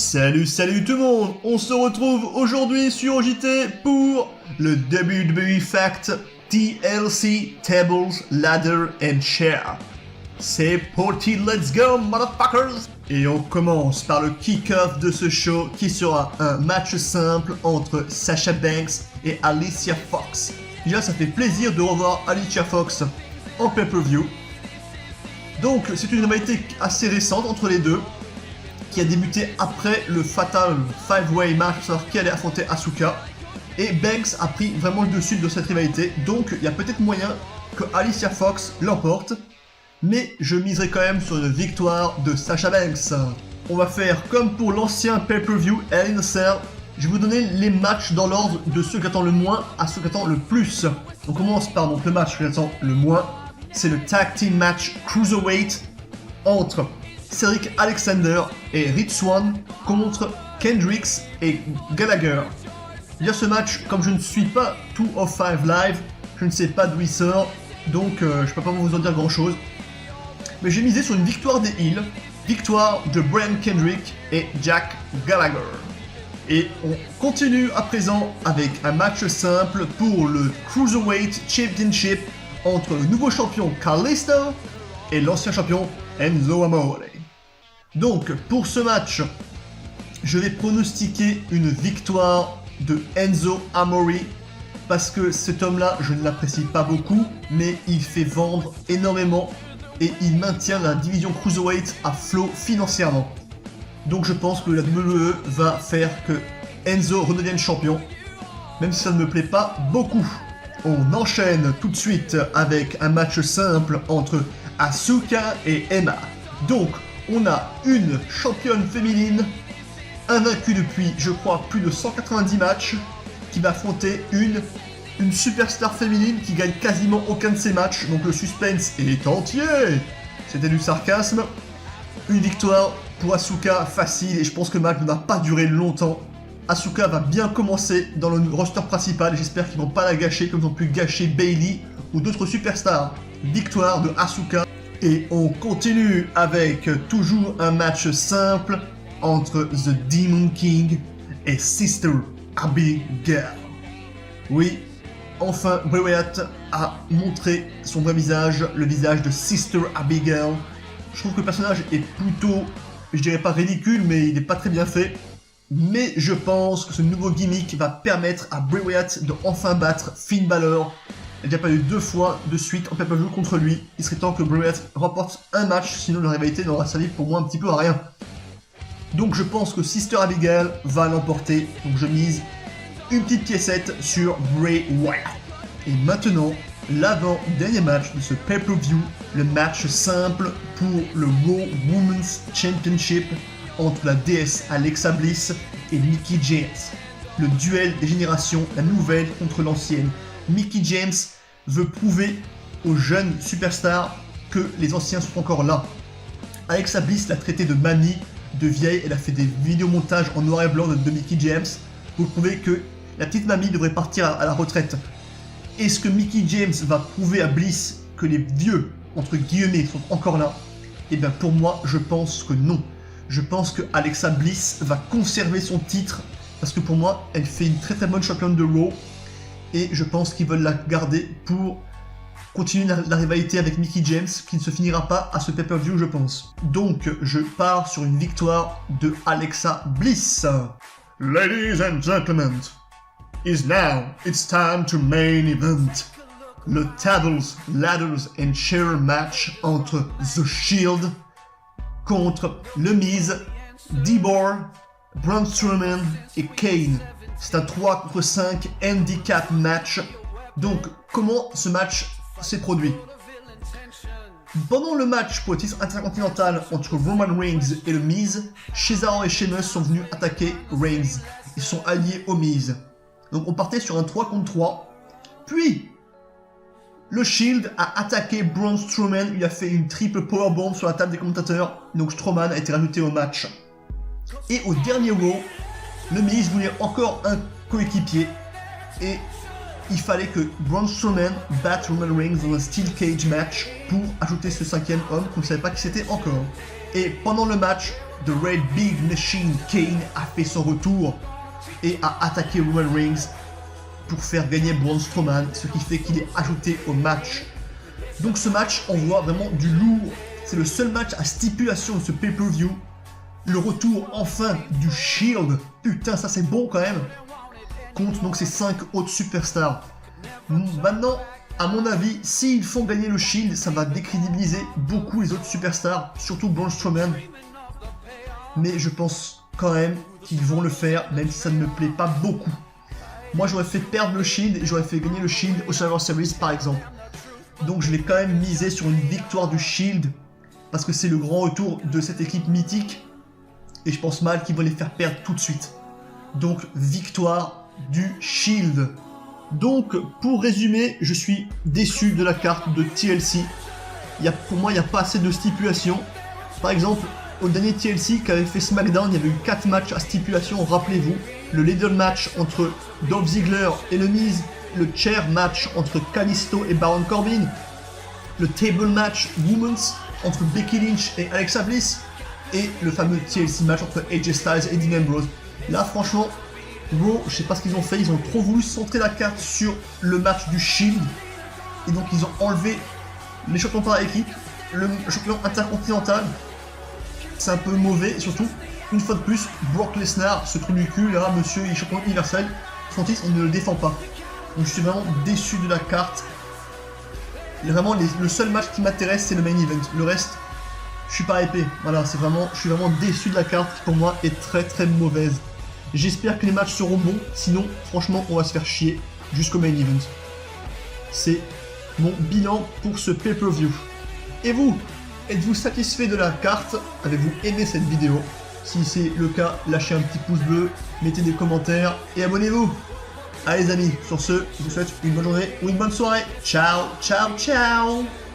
Salut tout le monde. On se retrouve aujourd'hui sur OJT pour le WWE Fact TLC Tables, Ladder and Chair. C'est parti, let's go motherfuckers. Et on commence par le kick-off de ce show qui sera un match simple entre Sasha Banks et Alicia Fox. Déjà ça fait plaisir de revoir Alicia Fox en pay-per-view. Donc c'est une rivalité assez récente entre les deux, qui a débuté après le Fatal 5-Way match qui allait affronter Asuka. Et Banks a pris vraiment le dessus de cette rivalité, donc il y a peut-être moyen que Alicia Fox l'emporte, mais je miserai quand même sur une victoire de Sasha Banks. On va faire comme pour l'ancien pay-per-view Hell in a Cell, je vais vous donner les matchs dans l'ordre de ceux qui attendent le moins à ceux qui attendent le plus. On commence par donc le match qui attend le moins, c'est le Tag Team Match Cruiserweight entre Cedric Alexander et Rich Swann contre Kendricks et Gallagher. Déjà ce match, comme je ne suis pas 205 Live, je ne sais pas d'où il sort, donc je peux pas vous en dire grand chose. Mais j'ai misé sur une victoire des Heels, victoire de Brian Kendrick et Jack Gallagher. Et on continue à présent avec un match simple pour le Cruiserweight Championship entre le nouveau champion Kalisto et l'ancien champion Enzo Amore. Donc pour ce match, je vais pronostiquer une victoire de Enzo Amore parce que cet homme-là, je ne l'apprécie pas beaucoup, mais il fait vendre énormément et il maintient la division Cruiserweight à flot financièrement. Donc je pense que la WWE va faire que Enzo redevienne champion, même si ça ne me plaît pas beaucoup. On enchaîne tout de suite avec un match simple entre Asuka et Emma. Donc, on a une championne féminine, invaincue depuis, je crois, plus de 190 matchs, qui va affronter une superstar féminine qui gagne quasiment aucun de ses matchs, donc le suspense est entier. C'était du sarcasme. Une victoire pour Asuka facile, et je pense que le match ne va pas durer longtemps. Asuka va bien commencer dans le roster principal, et j'espère qu'ils vont pas la gâcher comme ils ont pu gâcher Bayley ou d'autres superstars. Victoire de Asuka. Et on continue avec toujours un match simple entre The Demon King et Sister Abigail. Oui, enfin Bray Wyatt a montré son vrai visage, le visage de Sister Abigail. Je trouve que le personnage est plutôt, je dirais pas ridicule, mais il n'est pas très bien fait. Mais je pense que ce nouveau gimmick va permettre à Bray Wyatt de enfin battre Finn Balor. Il a déjà perdu 2 fois de suite en pay-per-view contre lui. Il serait temps que Bray Wyatt remporte un match, sinon la rivalité n'aura servi pour moi un petit peu à rien. Donc je pense que Sister Abigail va l'emporter. Donc je mise une petite piécette sur Bray Wyatt. Et maintenant, l'avant-dernier match de ce pay-per-view, le match simple pour le Raw Women's Championship entre la déesse Alexa Bliss et Mickie James. Le duel des générations, la nouvelle contre l'ancienne. Mickie James veut prouver aux jeunes superstars que les anciens sont encore là. Alexa Bliss l'a traité de mamie, de vieille, elle a fait des vidéomontages en noir et blanc de Mickie James pour prouver que la petite mamie devrait partir à la retraite. Est-ce que Mickie James va prouver à Bliss que les vieux, entre guillemets, sont encore là? Eh bien pour moi, je pense que non. Je pense que Alexa Bliss va conserver son titre parce que pour moi, elle fait une très bonne championne de Raw et je pense qu'ils veulent la garder pour continuer la rivalité avec Mickie James qui ne se finira pas à ce pay-per-view, je pense. Donc, je pars sur une victoire de Alexa Bliss. Ladies and gentlemen, it's time to main event. Le Tables, Ladders and Chair match entre The Shield contre le Miz, D-Bar, Braun Strowman et Kane. C'est un 3 contre 5 handicap match. Donc, comment ce match s'est produit? Pendant le match pour le titre intercontinental entre Roman Reigns et le Miz, Cesaro et Sheamus sont venus attaquer Reigns. Ils sont alliés au Miz. Donc, on partait sur un 3 contre 3. Puis, le Shield a attaqué Braun Strowman, il a fait une triple powerbomb sur la table des commentateurs, donc Strowman a été rajouté au match. Et au dernier Raw, le Miz voulait encore un coéquipier, et il fallait que Braun Strowman batte Roman Reigns dans un Steel Cage match pour ajouter ce 5e homme qu'on ne savait pas qui c'était encore. Et pendant le match, The Red Big Machine Kane a fait son retour et a attaqué Roman Reigns pour faire gagner Braun Strowman, ce qui fait qu'il est ajouté au match. Donc ce match envoie vraiment du lourd. C'est le seul match à stipulation de ce pay-per-view. Le retour enfin du Shield, putain ça c'est bon quand même, contre donc ces 5 autres superstars. Maintenant, à mon avis, s'ils font gagner le Shield, ça va décrédibiliser beaucoup les autres superstars, surtout Braun Strowman. Mais je pense quand même qu'ils vont le faire, même si ça ne me plaît pas beaucoup. Moi j'aurais fait perdre le Shield et j'aurais fait gagner le Shield au Survivor Series par exemple. Donc je vais quand même miser sur une victoire du Shield, parce que c'est le grand retour de cette équipe mythique. Et je pense mal qu'ils vont les faire perdre tout de suite. Donc victoire du Shield. Donc pour résumer, je suis déçu de la carte de TLC. Pour moi il n'y a pas assez de stipulations. Par exemple, au dernier TLC qu'avait fait SmackDown, il y avait eu 4 matchs à stipulation, rappelez-vous. Le ladder match entre Dolph Ziggler et The Miz, le chair match entre Kalisto et Baron Corbin, le table match Women's entre Becky Lynch et Alexa Bliss, et le fameux TLC match entre AJ Styles et Dean Ambrose. Là franchement, Raw, je sais pas ce qu'ils ont fait, ils ont trop voulu centrer la carte sur le match du Shield, et donc ils ont enlevé les champions par équipe, le champion intercontinental. C'est un peu mauvais, et surtout, une fois de plus, Brock Lesnar, ce trou du cul, là, monsieur, il est champion universel, son titre, il ne le défend pas. Donc je suis vraiment déçu de la carte. Et vraiment, le seul match qui m'intéresse, c'est le main event. Le reste, je suis pas épais. Voilà, je suis vraiment déçu de la carte qui, pour moi, est très très mauvaise. J'espère que les matchs seront bons, sinon, franchement, on va se faire chier jusqu'au main event. C'est mon bilan pour ce pay-per-view. Et vous, êtes-vous satisfait de la carte? Avez-vous aimé cette vidéo? Si c'est le cas, lâchez un petit pouce bleu, mettez des commentaires et abonnez-vous. Allez les amis, sur ce, je vous souhaite une bonne journée ou une bonne soirée. Ciao, ciao, ciao!